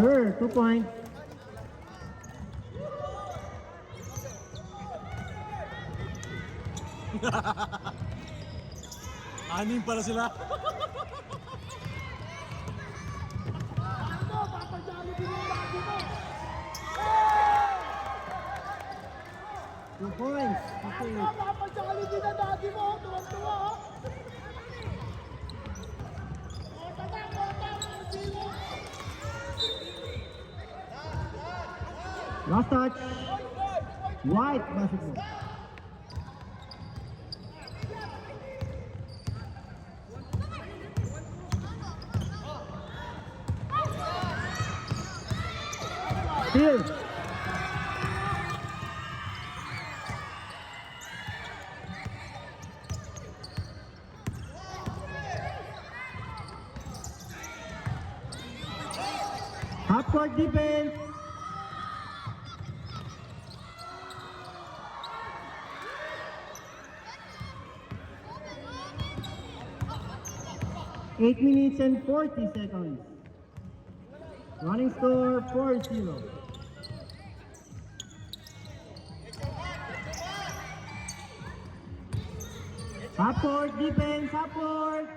Sure, 2 points. Anim para sila. Two points. Okay. Papadyali din ang dati mo, tuwan-tuwa. Last touch. White basketball. Steal. Half court defense. Eight minutes and 40 seconds. Running score 4-0. Half court defense, half court.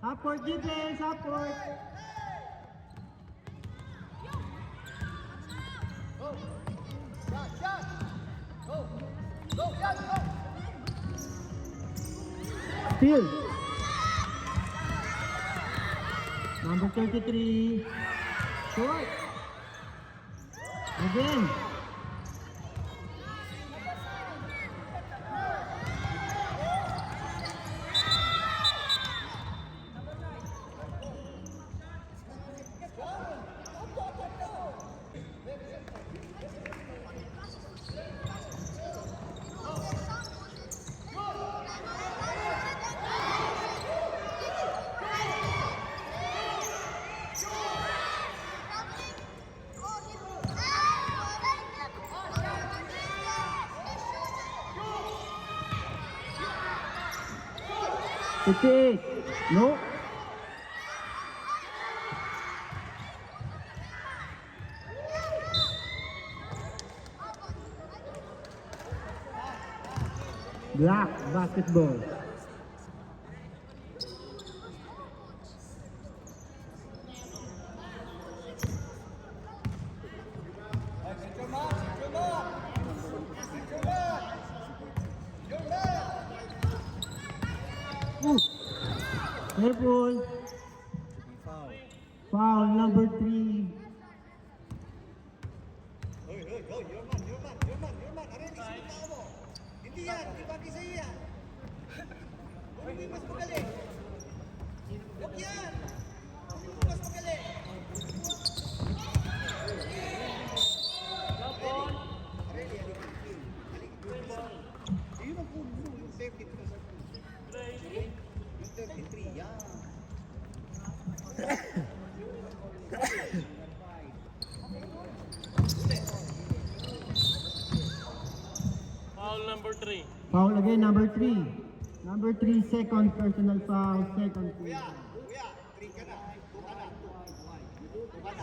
Half court defense, half court. Steal. Number 33. Short. Again. It. No. Black basketball. Careful. Foul number 3. Hindi yan, di bagay sa'yo yan. Hindi mas magaling. Huwag yan. Hindi mas magaling. Yun ang puno, yung 73. Yung 33, yan. Foul number 3. Foul again, number 3. Number 3, second personal foul, second foul. Kuya, 3 ka na. 2 ka na.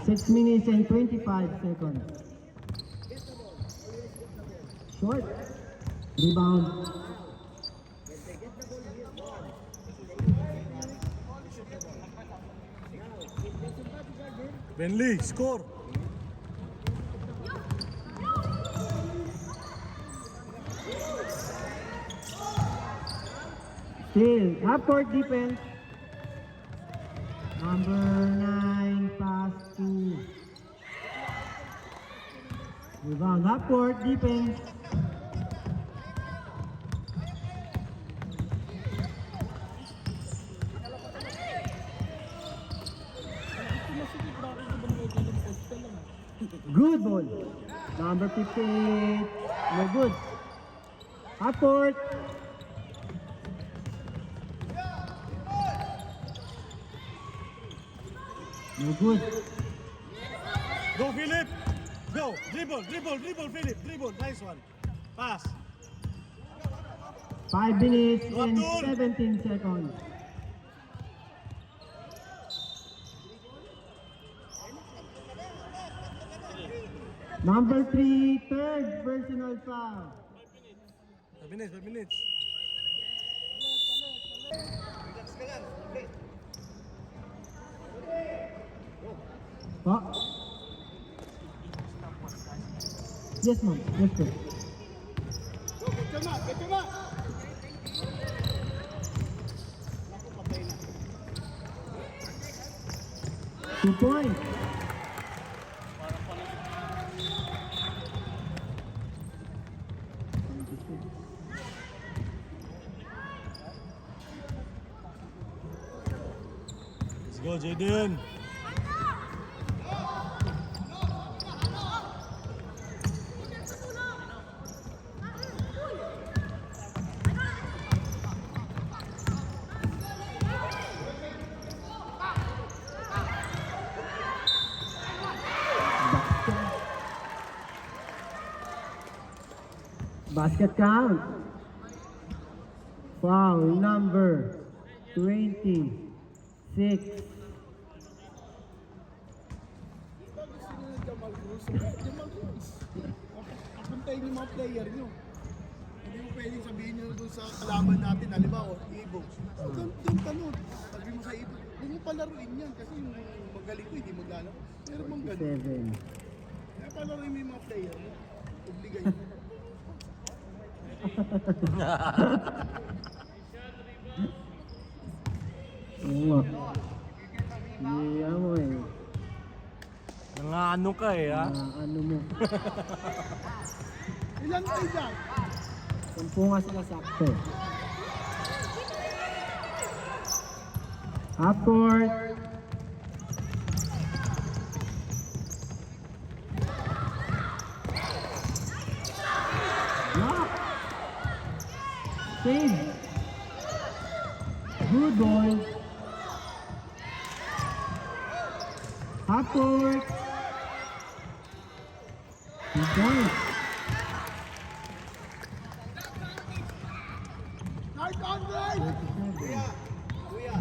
6 minutes and 25 seconds. Short. Rebound. Benley, score. Still, half-court defense. Number 9, pass to. Rebound, half-court defense. Good ball. Number 58. No good. Half-court. No good. Go, Philip. Go. Dribble, Philip. Dribble. Nice one. Pass. 5 minutes and Abdul. 17 seconds. Number 3, third personal foul. 5 minutes, 5 minutes. Relax ka lang. Okay. Pa. Yes, ma'am. Yes, sir. Go, get your mark, get your mark. Naku, patay na. 2 points. Let's go, Jaden. Basket count. Foul number 26. Jamal Cruz. Papuntayin yung mga player nyo. Hindi mo pwedeng sabihin nyo doon sa kalaban natin, halimbawa, Ibo. Ganun tanong. Sabi mo sa Ibo, huwag mo palaruin yan kasi yung magaling ko hindi maglalaro. Pero mong ganun. 7. Kaya palaruin mo yung mga player mo. Obligay mo. Oo nga. Hindi mo eh. Nangano ka eh, ha? Ano mo. Ilan kayo dyan? 10 nga sila sakto. Half court. Lock. Save. Good ball. Half court. 2 points. Nice, Andre! 37. Kuya!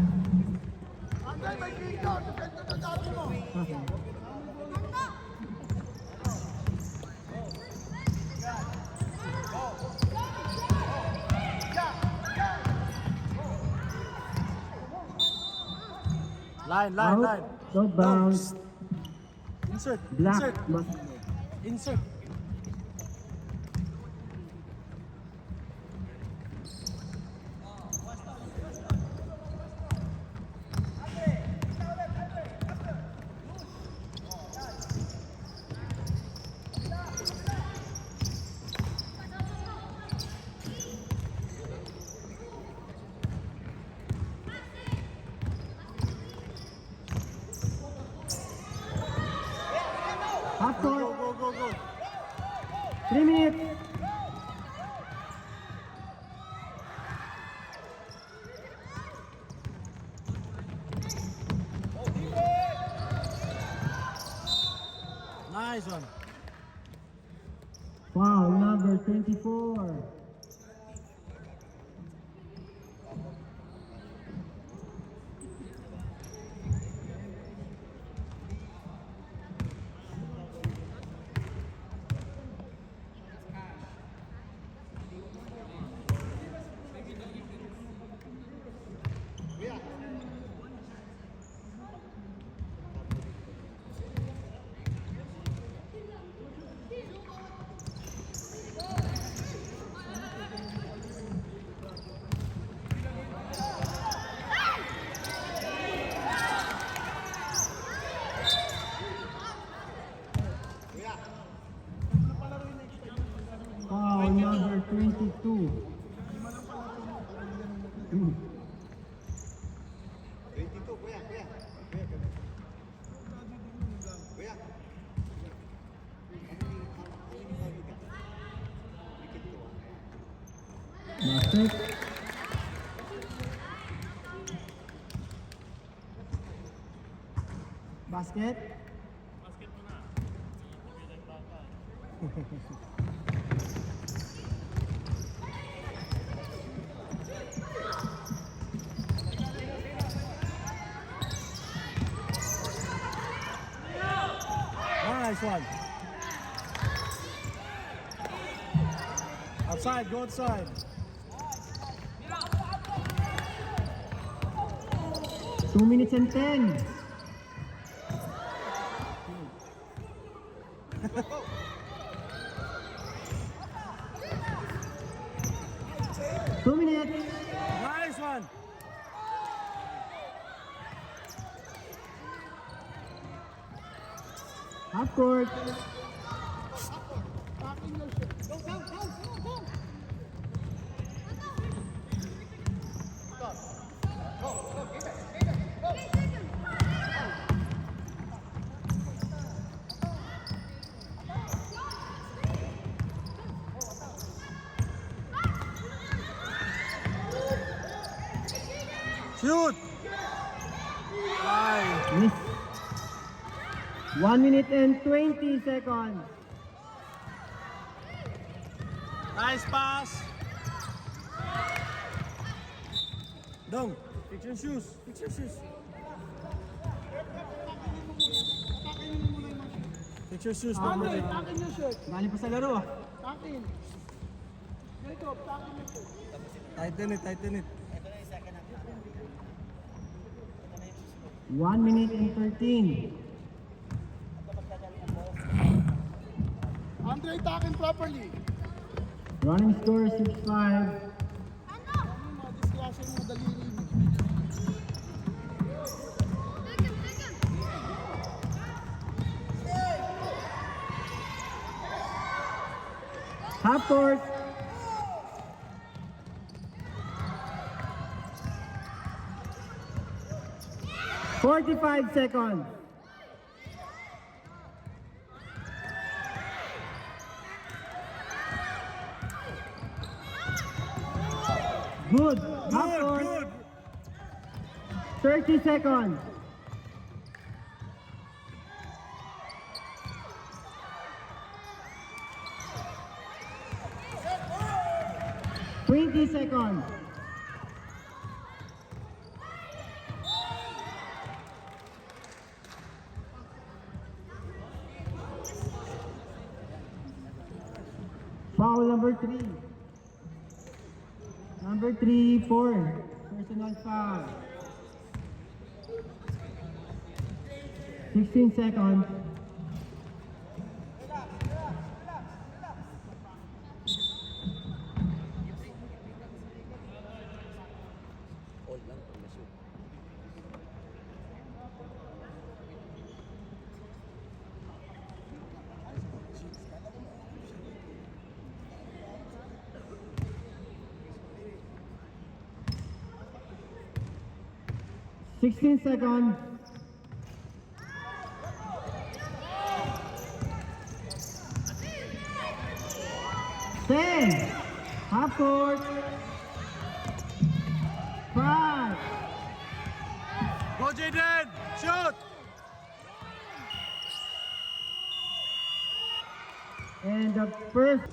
Andre, may dito! Ganda na dati mo! Line, Out. No bounce. Insert, Black. insert, insert. Half Go, court. go, go, go. 3 minutes. Nice one. Foul number 24. Foul number 22. 22, kuya, kuya. Kuya. Basket. Basket. Nice one. Outside, go outside. Two minutes and 10. Two minutes. Nice one. Half court. Packing your shit. Go, go, go, go, go. Shoot. Ay. Miss. 1 minute and 20 seconds. Nice pass. Dong, fix your shoes. Fix your shoes. Fix your shoes, Andre, Pamela. packing your shirt. Galing pa sa laro ah. Packing. Jacob, packing your shirt. Tighten it, tighten it. 1 minute and 13. Andre, packing properly. Running score 6-5. Ano yung mga disgrasya yung mga daliri? Half court. Forty-five seconds. Good. Half Good, court. good. 30 seconds. Twenty seconds. Foul number 3. Number 3, 4. Personal foul. 16 seconds. Sixteen seconds. Ten. Half court. 5. Go, Jaden. Shoot. And the first.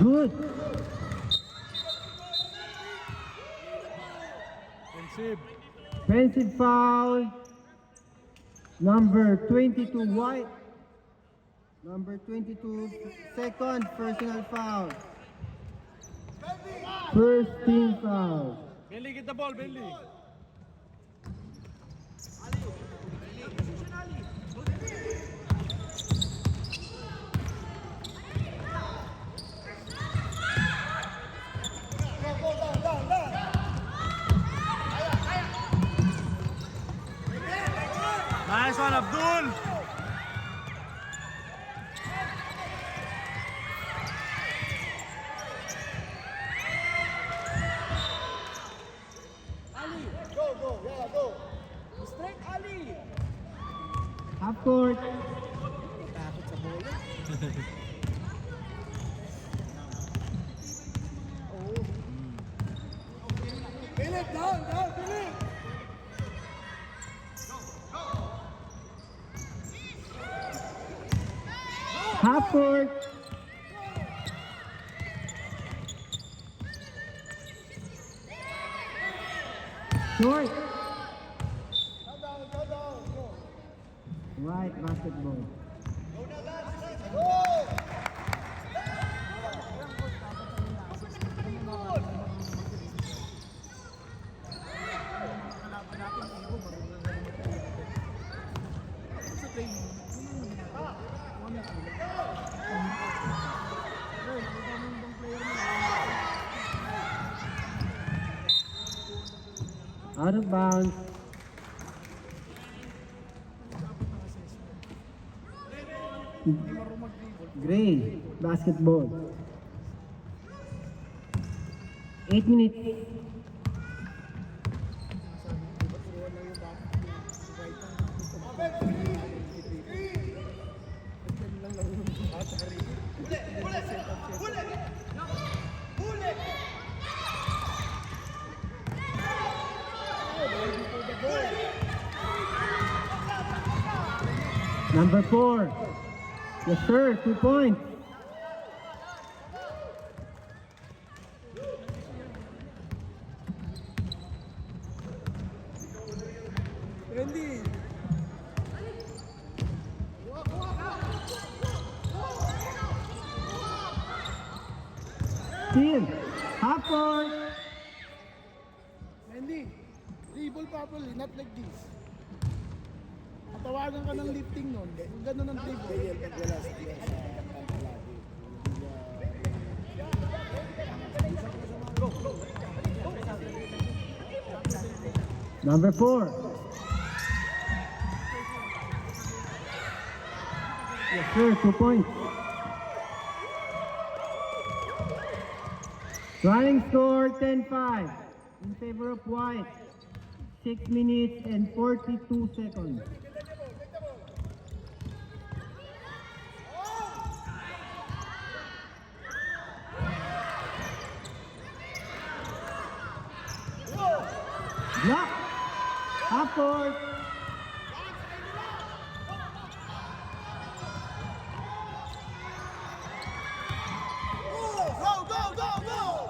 Good. Offensive. Offensive foul. Number 22, White. Number 22, second personal foul. First team foul. Bentley, get the ball, Bentley. Nice one, Abdul. Ali, go, go, yeah, go. Straight Ali. Half court. Takot sa bola. Oh. Philip, down, down, Philip. Half court. Short. Right, basketball. Out of bounds. Gray, basketball. 8 minutes. Number 4. Yes, sir. 2 points. Randy. Steal. Half court. Randy. Dribble properly, not like this. Matawagan ka ng lifting nun. Yung gano'n ang dribble. Pag wala sa Number 4. Yes, sir. 2 points. Running score 10-5 in favor of White. 6 minutes and 42 seconds. Block. Half court. Go, go, go, go!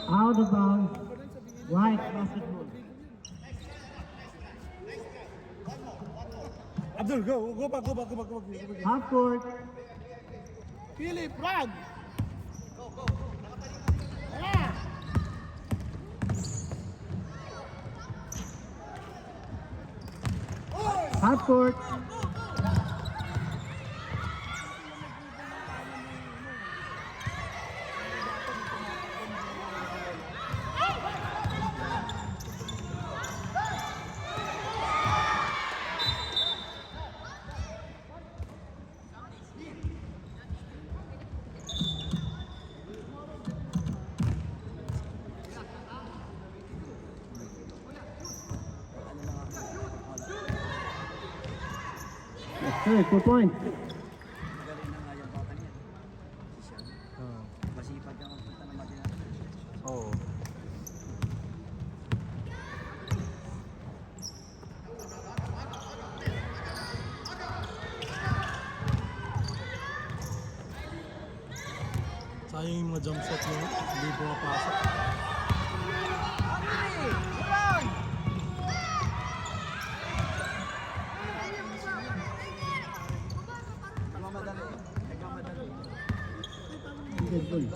Out of bounds. White basketball. Abdul, go back. Half court. Philip, run! Ah! Half court. Yes, sir. 2 points. Magaling na nga yung bata niya. Si Sean. Masipag ka magpunta ng Manila. Oo. Sayang yung mga jump shot niya, hindi pumapasok. Good goal.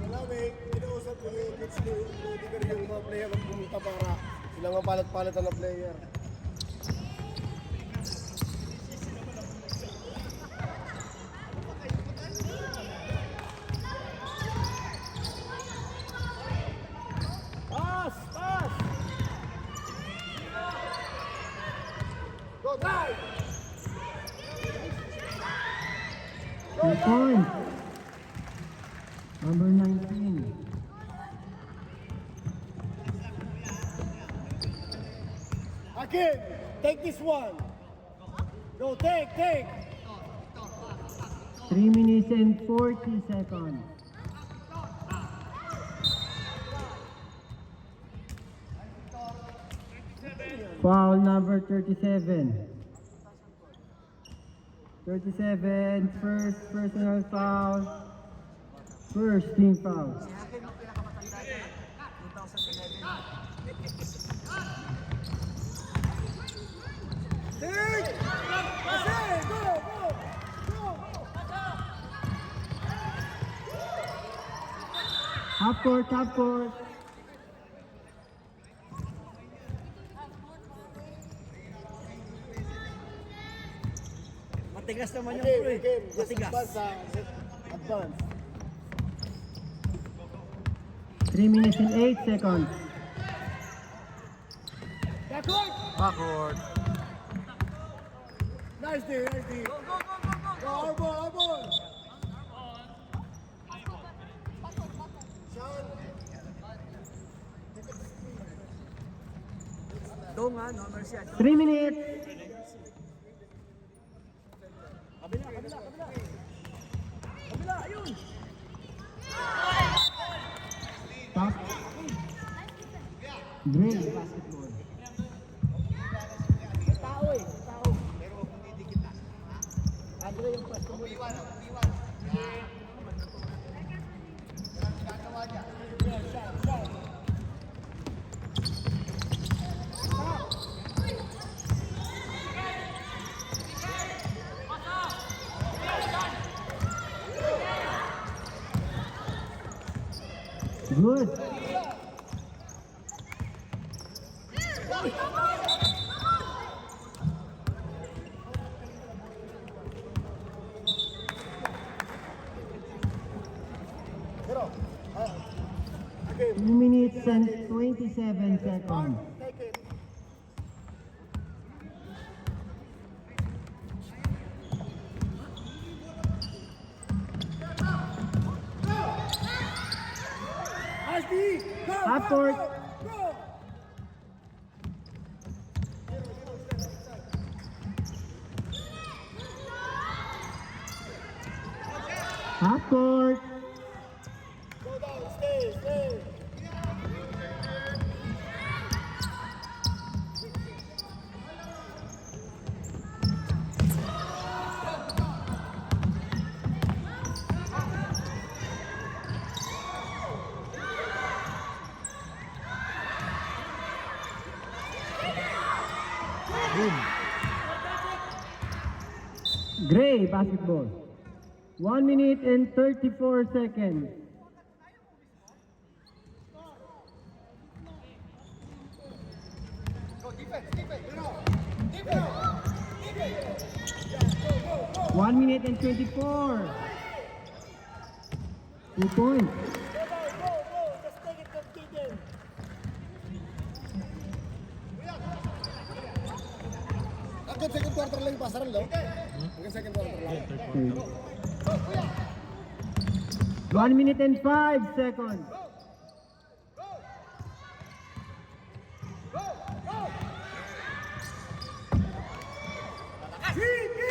Wala, may kinausap ko yung coach ko, yung mga player ang pumunta para silang mapalat-palatan na player. 2 points. Number 19. Again, take this one. Go, take. 3 minutes and 40 seconds. Foul number 37. 37, first personal foul. First team foul. Si Hakim ang pinakamatanda niya. 2011. Take! Kasi! Go! Half court, half court. Matigas naman yung Game, pre. game. Just Matigas. advance, advance. 3 minutes and 8 seconds. Backward. Nice D. Go, our ball. Dong ha, number siya. 3 minutes. Kabila, ayun. Top. Gray basketball. Tao. Andre yung pwesto mo. Good. Pero, 2 minutes and 27 seconds. take it. Nice D. Go. Half court. Go. Half court. Go down. Stay. Gray basketball. 1 minute and 34 seconds. One minute and 24. 2 points. Go. Just take it, completed. Hanggang second quarter lang yung pasaran, no? Hanggang second quarter lang. 1 minute and 5 seconds. GG!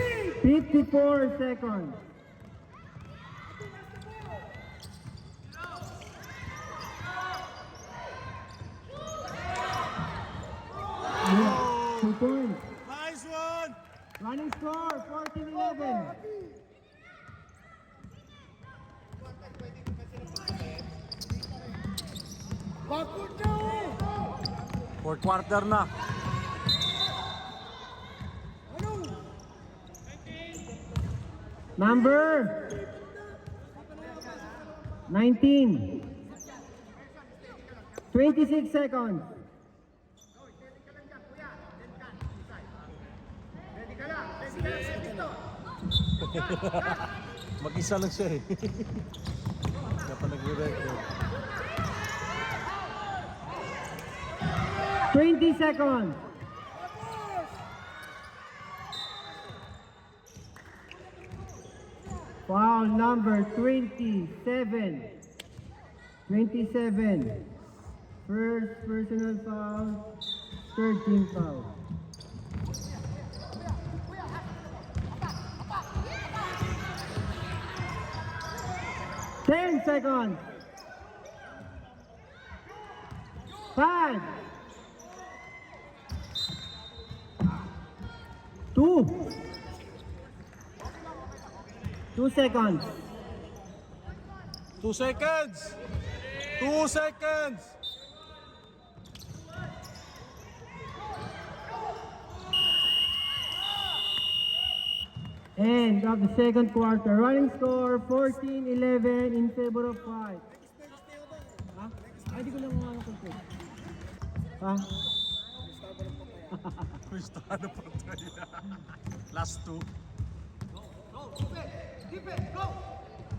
54 seconds. Yeah, 2 points. Nice one! Running score, 14-11. Backward na! Fourth quarter na. Number 19. 26 seconds. Mag-isa lang siya eh. Kaya pa nagre-record. 20 seconds. Foul number 27. 27. First personal foul, third team foul. Ten seconds. 5, 2, 2 seconds. 2 seconds! 2 seconds! End of the second quarter. Running score 14-11 in favor of White. Ha? Ay, di ko lang mga complete. Ha? Cristado pa tayo. Last 2.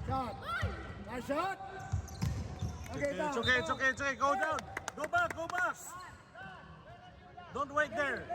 Shot. Nice shot. Okay, down. It's okay, it's okay, it's okay. Go down. Go back, go back. Don't wait there.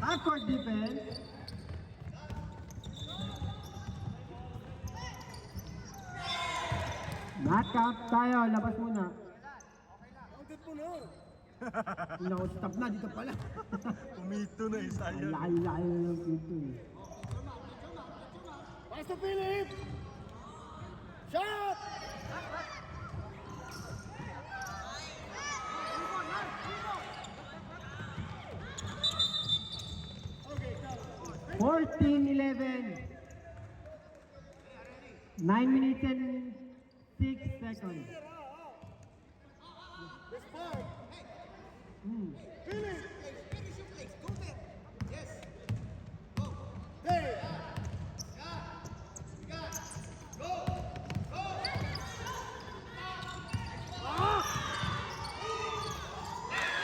Half-court defense. Knock-up tayo. Labas muna. Counted mo na. Stop na. Dito pala. Pumito na, sayang. Laki-laki na ng pito eh. Pass to Philip. Shot. 14-11. 9 minutes and 6 seconds. Philip. Hey.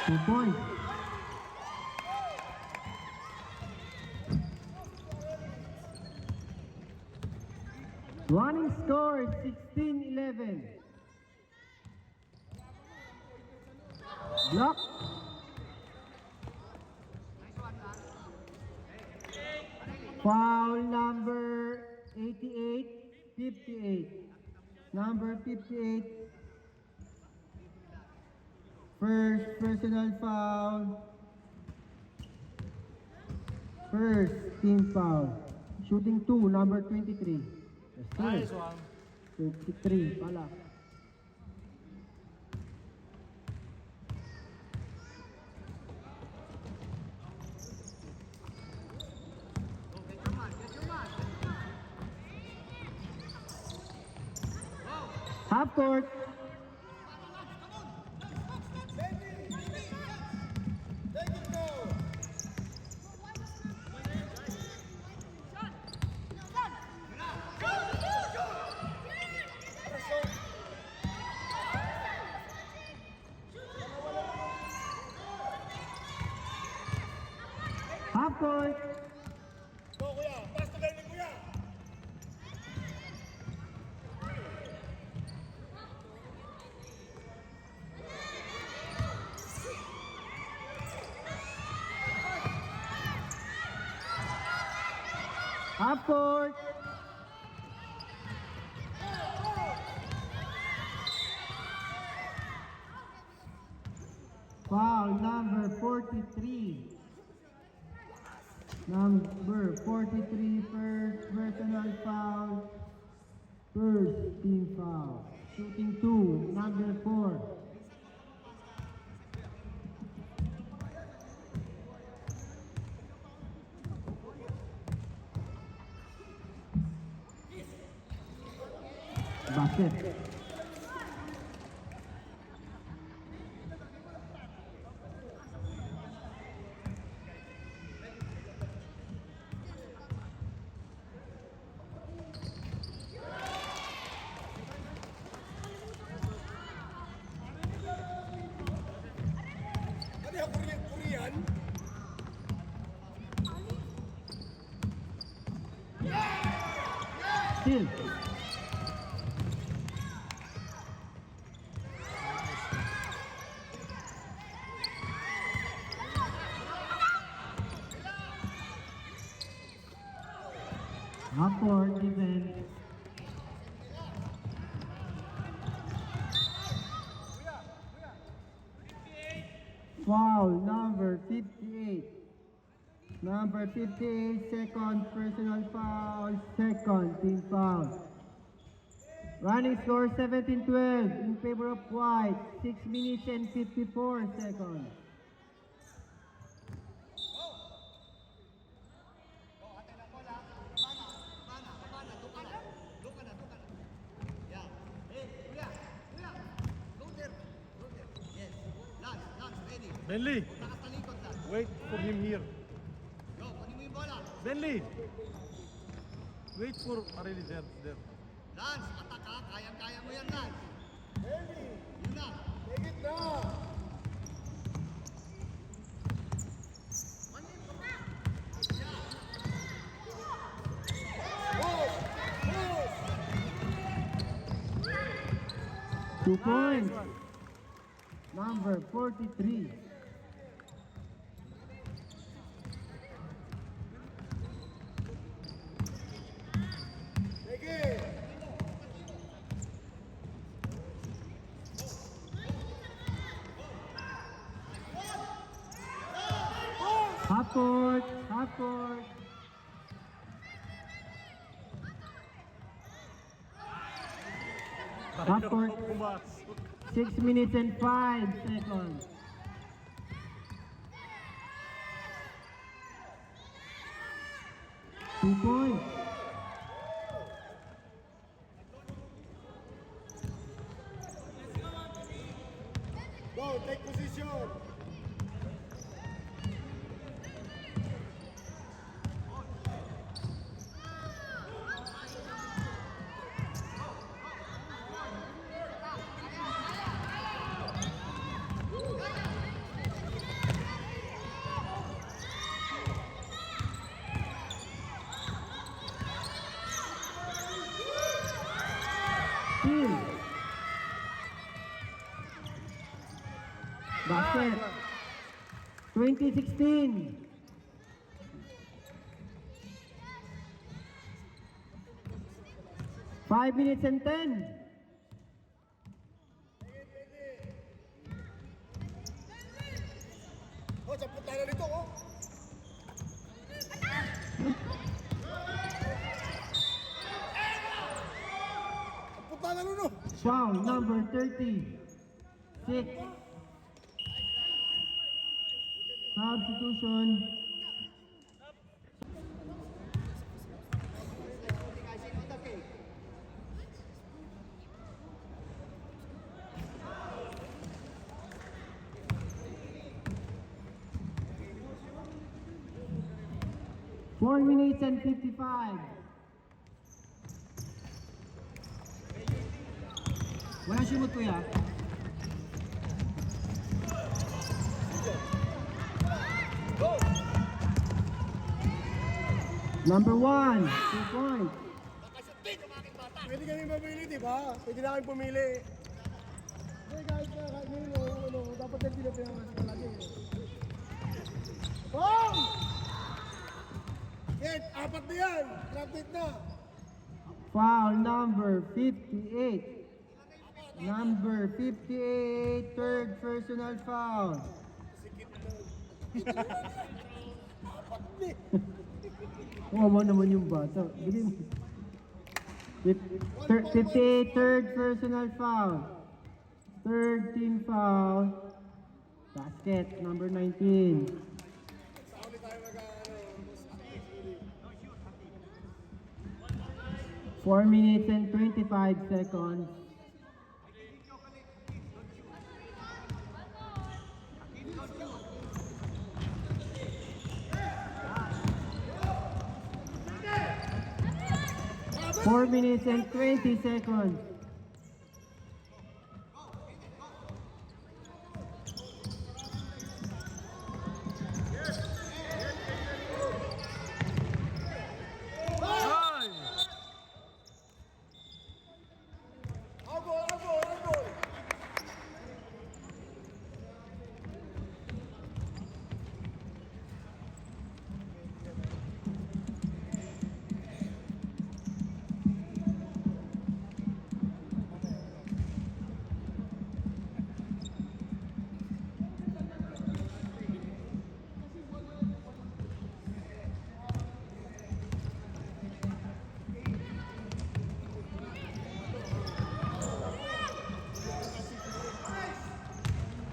2 points. Running score 16-11. Block. Foul number 88, 58. Number 58. First personal foul. First team foul. Shooting 2, number 23. Nice one. 23 pala. Half court. Half court. Go, kuya. Pass to Lenny, kuya. Half court. Foul number 43. Number 43, first personal foul. First team foul. Shooting 2, number 4. Basket. Ano yung Korean? Chill. Upward defense. Foul number 58. Number 58, second personal foul, second team foul. Running score 17-12 in favor of White, 6 minutes and 54 seconds. Benley, wait for him here. Benley, wait for Arely there. Lance, atak ha. Kayang-kaya mo yan, Lance. Yun na. Take it na! Two points. Number 43. Take it! Half court, half court. Half court. Pumasok. 6 minutes and 5 seconds. Two points. Go, take position! 2016. Five minutes and 10. Oh, sapot tayo dito, oh! Sapot tayo no, no! Foul number 30. 6. Substitution. Four minutes and 55. Walang shimot kuya. Number 1, 2 points. Pwede kami mamili, di ba? Pwede na kami pumili. Hey guys, kahit ngayon, dapat yung pinapinamas ka lagi. Bong! Yan, apat na yan! Traffic na! Foul number 58. Number 58, third personal foul. Wawa naman yung bata. Bili mo. 58, third personal foul. Third team foul. Basket, number 19. 4 minutes and 25 seconds. Four minutes and 20 seconds.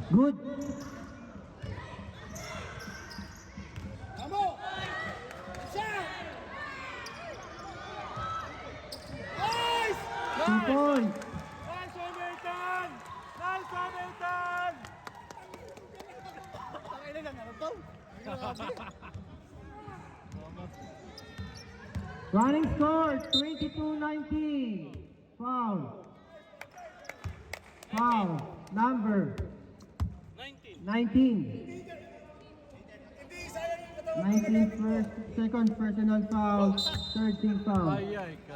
Good. Amo! Shot! Nice! 2 points. Nice one, Nathan! Nice one, Nathan! Pakailan lang, ano to? Running score 22-19. Foul. Foul number 19. 19 first, second personal foul, third team foul. Ay, ka.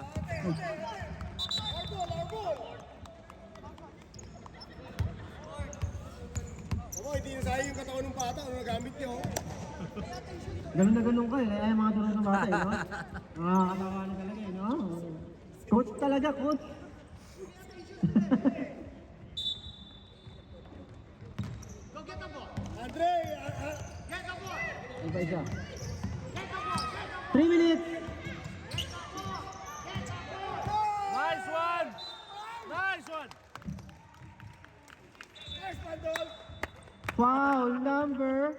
Amo, hindi na sayang yung katawan ng bata. Ano nagamit niyo? Ganun na ganun ka eh. Ay, mga tulong sa bata eh, no? Nakakatawa na talaga eh, no? Coach talaga, coach. Andre! Ano pa isa? 3 minutes! Nice one! Nice one! Nice, Pandol! Foul number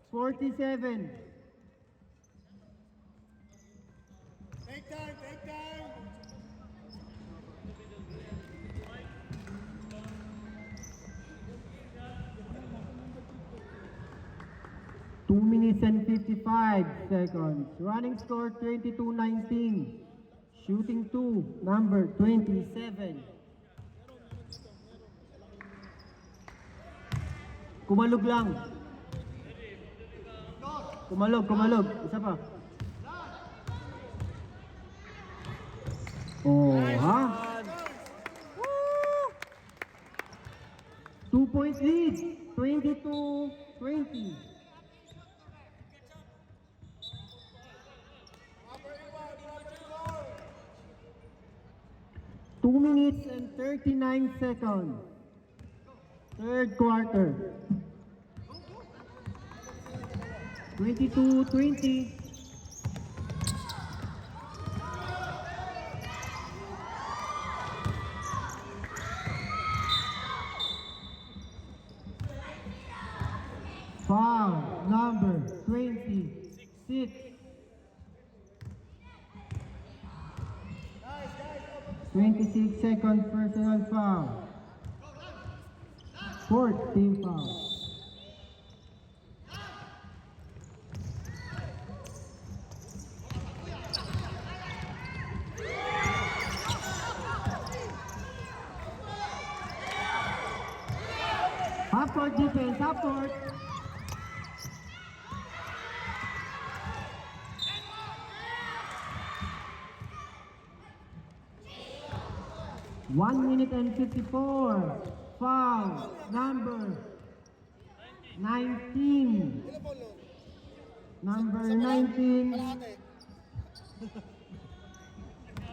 47. Take time, take time! Two minutes and 55 seconds. Running score 22-19. Shooting 2, number 27. Kumalog lang. Kumalog. Isa pa. Oh, ha? 2-point lead. 22-20. Two minutes and 39 seconds. Third quarter. 22-20. Foul number 26. 26 second personal foul. Fourth team foul. Half court defense, half court. One minute and 54. Foul number 19. Ilan po, no? Number 19. Kalahati.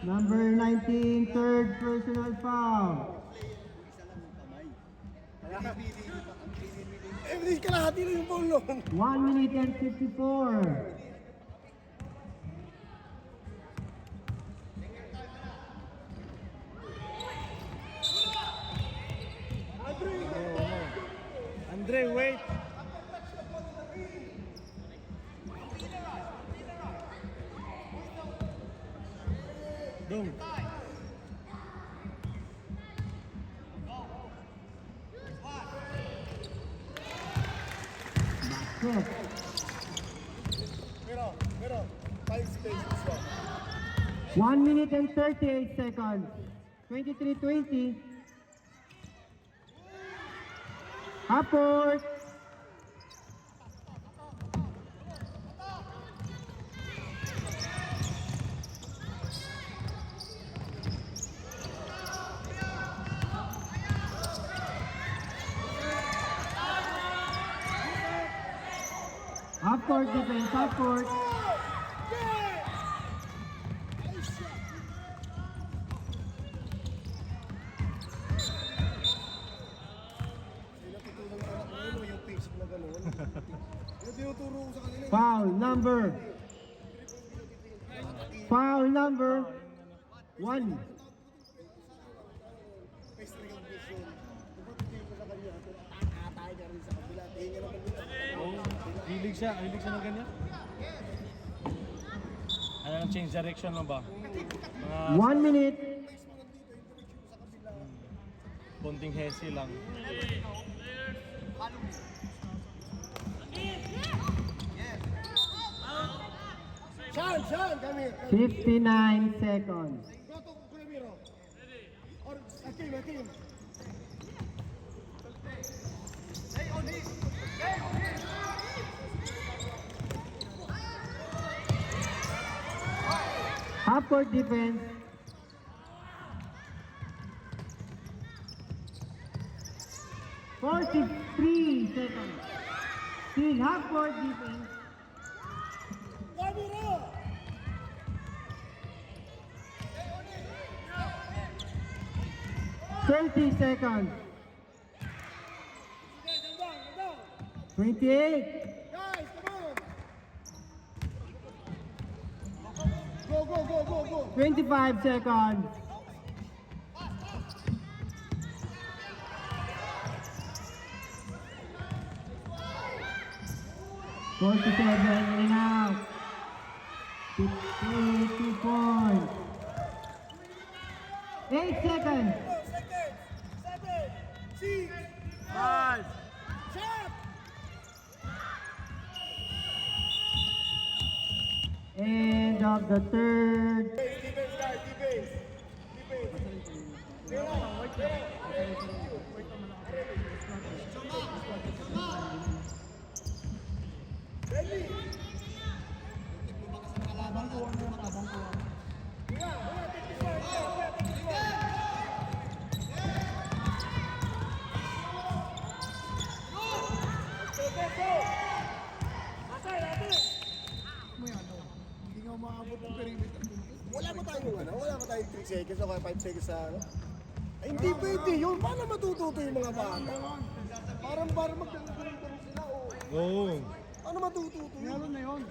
Number 19, third personal foul. Eh, hindi kalahati na yung ball, no? 1 minute and 54. Andre, wait! Dong. Yes. Pero, time space this one. 1 minute and 38 seconds. 23-20. Half court. Half court defense, half court. Yung pace na gano'n. Yung tinuturo ko sa kanila. Foul number 1. Pace recognition. Diba titigil ko sa kanya? Hilig siya ng ganyan. Ano lang, change direction lang ba? Mga 1 minute. konting hesi lang. Sean, come here. 59 seconds. Go to Kulamiro. Or Akim. Half court defense. 43 seconds. Still half court defense. Kulamiro! 30 seconds. 28. Guys, come on! Go! 25 seconds. $47 in and out. 52 points. 8 seconds. 7, 6, 5. shot! End of the third. Defense, guys, defense. May ano, hindi nga umaabot ng perimeter. Wala pa tayong 3 seconds o kaya 5 seconds sa ano? Ay, hindi pwede yun. Paano matututo yung mga bata? Parang magkakaroon sila o. Oo. Paano matututo yun? Meron na yun.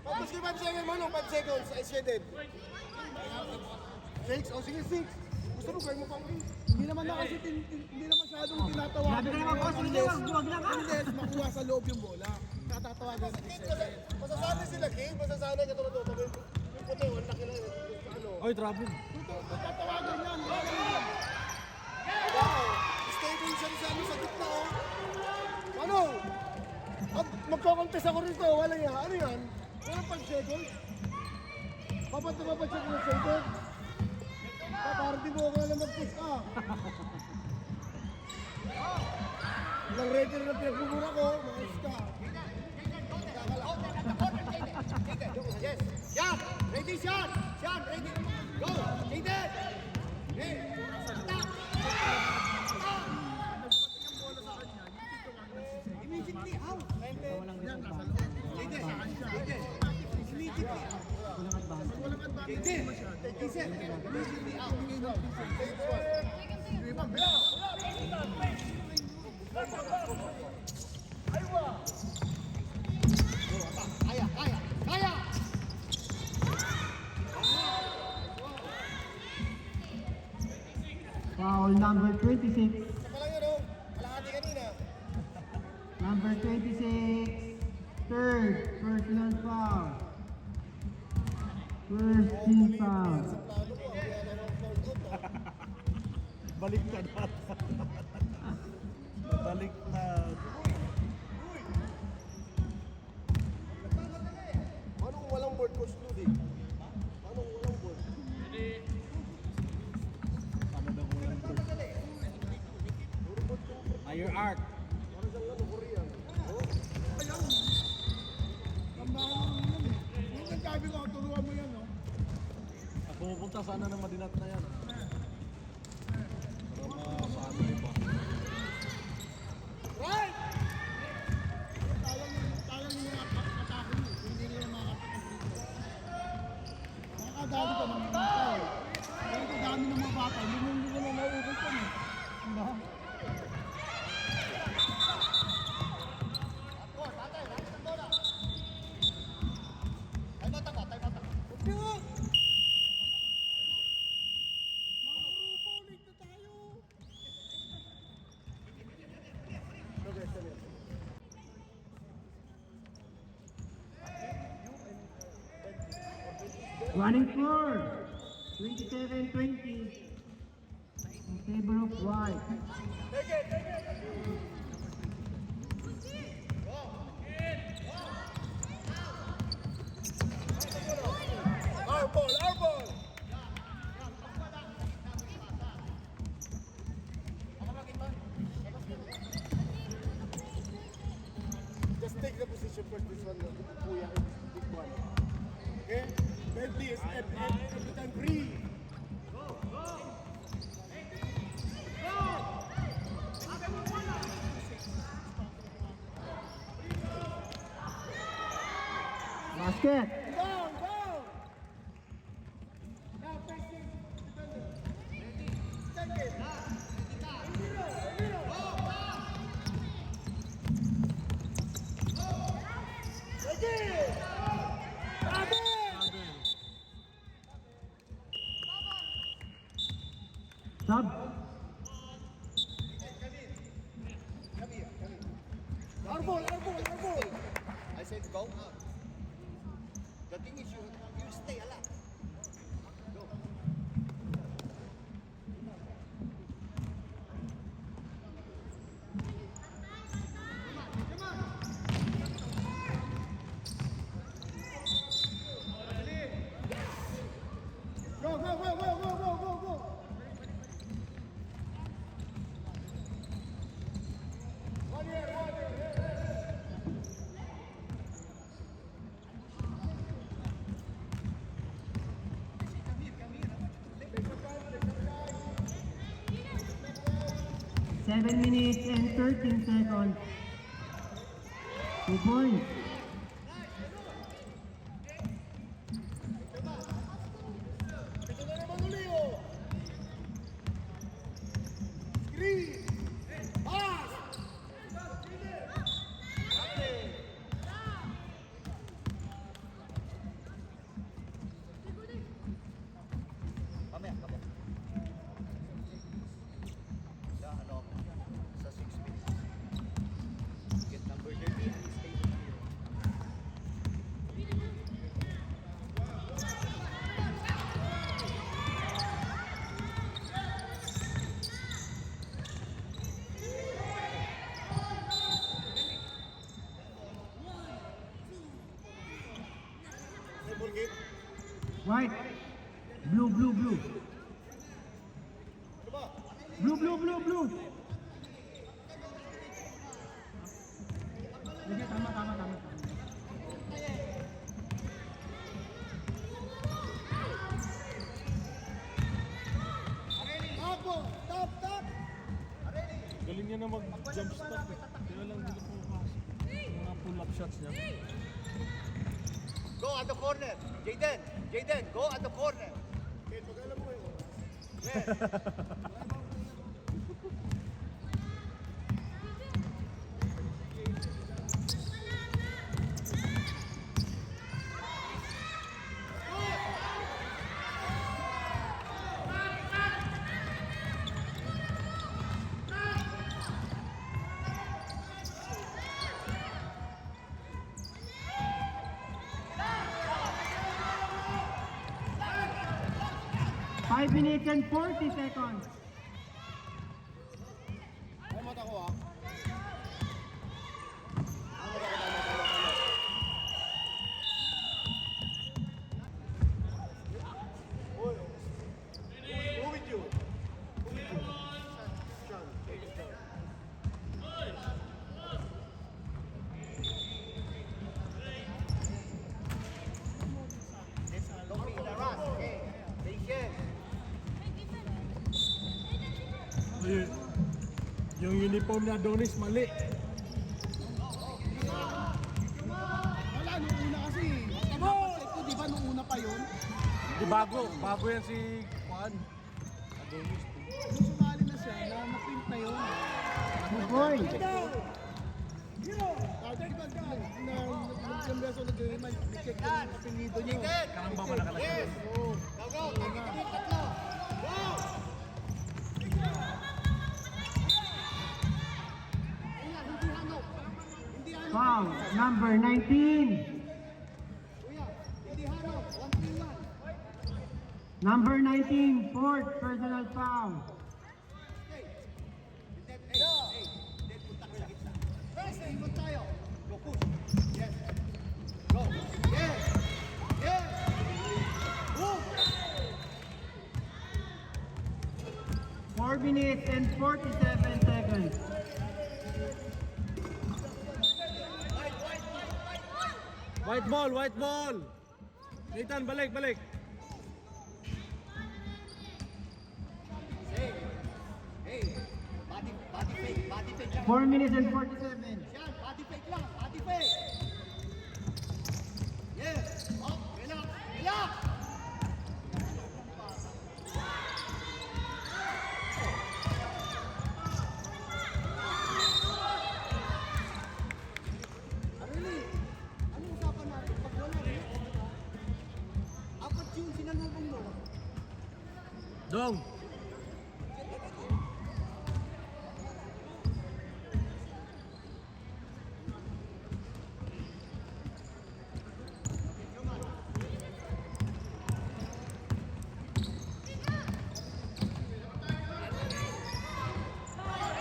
Tapos yung 5 seconds mo, 5 seconds, I scheduled. 6? O sige, 6. Gusto mo, gawin mo pang 8. Hindi naman na kasi hindi na masyadong tinatawagan. Sabi ka naman, boss, hindi, wag na ka. Unless makuha sa loob yung bola. Natatawagan sa Masasanay sila, King. Masasanay ka tulad ito. Yung puti, wala na kila. Ano? Oy, trouble. Natatawagan yan. Stable siya sa ano, sa gitna, oh. Ano? Magkakontest ako rito, wala yan. Ano yan? Wala 5 seconds? Papat na papat siya ng seconds? Parang di mo ako na mag-push ka. Ilang ready na pinagmumura ko, mga ka. Yes! Shot! Ready, shot! Shot! Ready! Go! Jaden! Immediately out! Walang advantage. Immediately out! Kaya! Foul number 26. Saka lang yun, oh. Kalahati kanina. Number 26. Third personal foul. First team foul. Plano ko, kaya naman foul out, ah. Baliktad ata. Baliktad. Paano kung walang board, Coach Ludi? Paano kung walang board? Ano daw kung lang to? Your art. Parang siyang ano, Korean. Tambahan mo yun eh. Yun yung sabi ko, turuan mo yan, no? Pupunta sana ng Madinat na yan. Para masaan mo pa. Right! Talang yung mga atake mo. Hindi nila makakapagpapit dito. Nakakadali ka ng mga tao. Pero kung dami ng mga bata, hindi mo na nauukot ka mo. Diba? Mga grupo, ulit na tayo. Running score, 27-20 in favor of white. Our ball, our ball! Just take the position first, this one, Kuya, big one. Okay? Then please, every time breathe. Basket. Down, down! Now, facing defender. Take it. Take it! Stop it! Sub. Our ball, our ball, our ball! I said go up. The thing is you stay alive. Go. Go, go, go, go, go, go, go, go! One here, Seven minutes and 13 seconds. 2 points. Ito na naman uli, oh! Screen! Pass! Mamaya, mamaya. Sa ano ako? Sa 6 minutes. Get number 13 and stay with you. Ball game. White. Blue, blue, blue. Ano ba? Blue, blue, blue, blue. Sige, tama, tama, tama. Tapo! Tap, tap! Galing niya na mag-jump stop eh. Kaya lang hindi ko pumasok. Mga pull-up shots niya. Go at the corner. Jaden, Jaden, go at the corner. Okay, pag alam mo yung oras. Yes. Five minutes and 40 seconds. Ay, mata ko ah. Oy. Who with you? Who with you? Sean. Take it down. Don't be in a rush, okay? Patient. Yung uniform ni Adonis mali. Wala, nung una kasi. Napacheck ko, di ba nung una pa yun? Di bago. Bago yan si Juan. Adonis. Nung sumali na siya, na-print na yun. 2 points. Di ba nag-ilang beso nag-remind, check yung apelido niyo. Karang ba nakalagay? Oo. Go, go. Tatlo. Go! Foul, number 19. Kuya, hindi hanap. 1-3-1. Number 19, fourth personal foul. First, ikot tayo. Go, push. Yes. Go. Yes. Yes. Move. 4 minutes and 47 seconds. White ball, white ball. Nathan, balik, balik. Hey. Body fake lang. 4 minutes and 47. Yan, body fake lang. Body fake. Yes. Up. Relax. Relax. Arili, ano usapan natin? Pag wala rin. Apat yung sinalubong mo. Dong.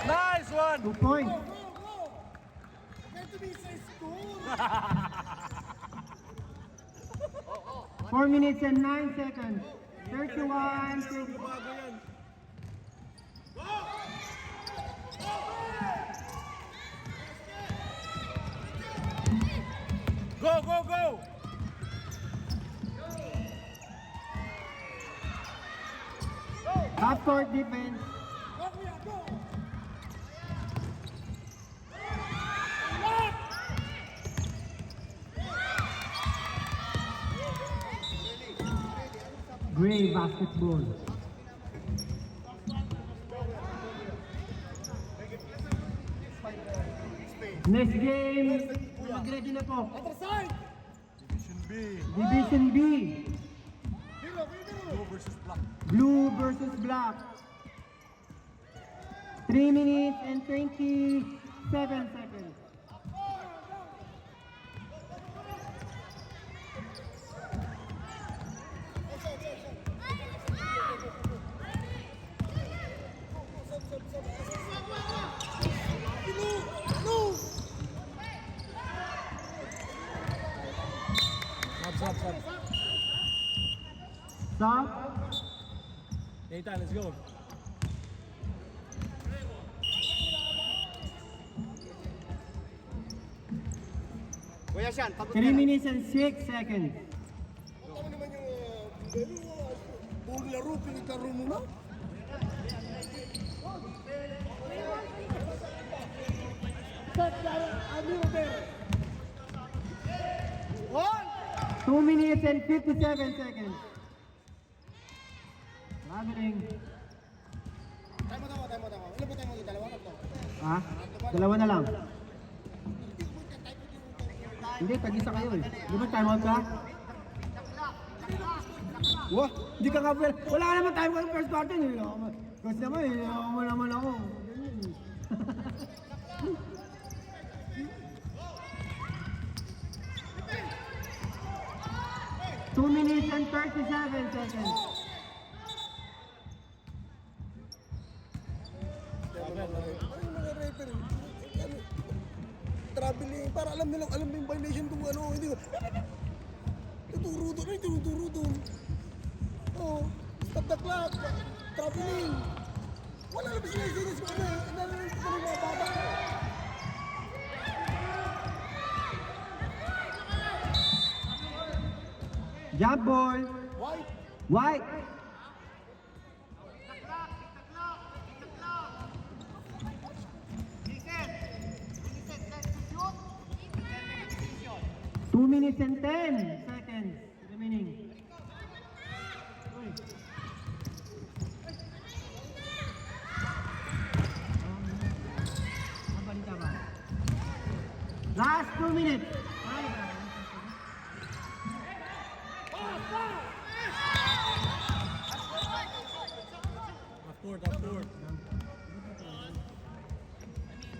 Nice one. 2 points. Pwede to be sa school. 4 minutes and 9 seconds. 31, 20. Bago yan. Go, go, go. Half court defense. Gray basketball. Next game, mag-ready na po. Other side. Division B. Division B. Blue versus black. Blue versus black. 3 minutes and 27 seconds. Sub. Stop. Nathan, let's go. Kuya Sean, pagod 3 minutes and 6 seconds. Ano naman yung buong laro, piniglaro mo na? One! 2 minutes and 57 seconds. Traveling. Tayo mo. Ilan ba tayo mo? Dalawa na to? Ha? Dalawa na lang. Hindi, tag-isa kayo eh. Di ba time out ka? Wah, hindi ka kapel. Wala ka naman time out ng first quarter. Kasi naman, mo naman ako. Ganyan eh. 2 minutes and 37 seconds. Ano mga referee? Traveling, para alam mo yung violation kung ano, hindi ko. Tuturo doon. Oh, stop the clock. Traveling. Wala na ba sila yung sinis mo? Nalalang sa mga bata. Jump ball. White. White. Two minutes and 10 seconds remaining. Last 2 minutes. Half court.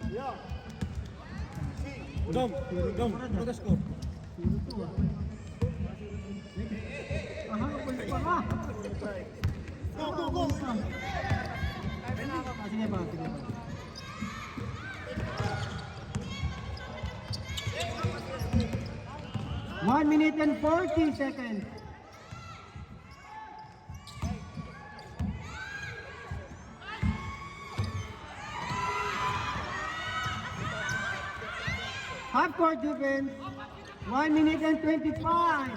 Yeah. Dong, ano ka score? Aha, kulit pa ka. try. Go, go, go! Sige pa, sige pa. One minute and 40 seconds. Half court defense. 1 minute and 25.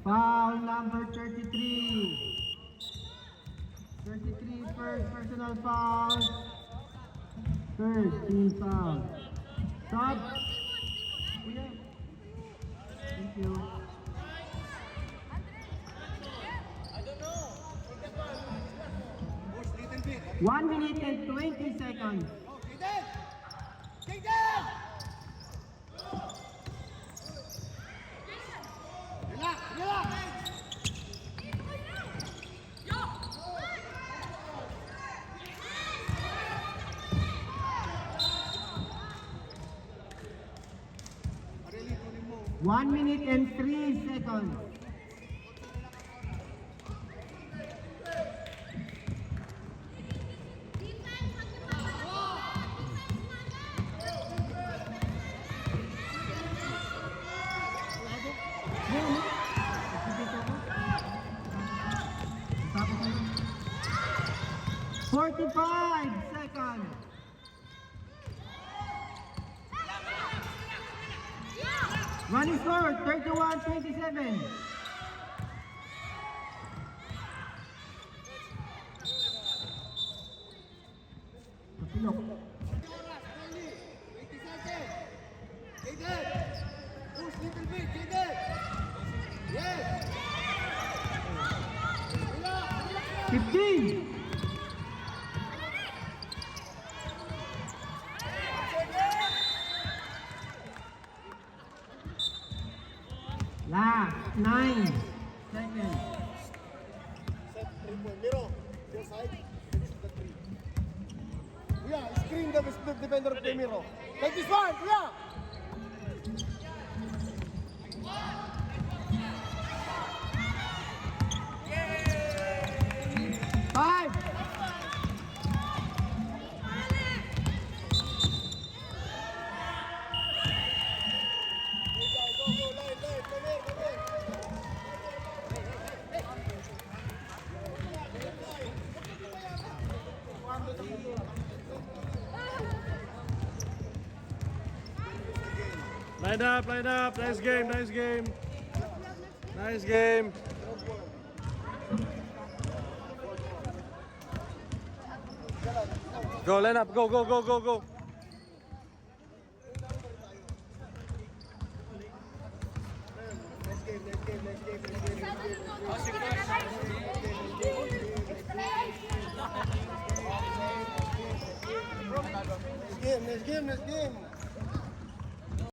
Foul number 33. 33 first personal foul. Third team foul. Stop. Yeah. Thank you. Little bit. 1 minute and 20 seconds. Relax, relax. Areli, kunin mo. 1 minute and 3 seconds. Tapos 45 seconds. Running score 31-27. Kapilok. 20 seconds. Jaden. Push little bit, Jaden. Yes. Relax, relax. 15. Last 9 seconds. Set 3-point. Miro, your side. Finish the 3. Yeah, screen the defender of the Miro. Take this one, yeah! Five. Go, go, line, come here, come here. Line up, line up. Nice game, nice game. Nice game. Go, line up. Go, go, go, go, go. Next game, next game, next game, next game, next game. Next game, next game, next game.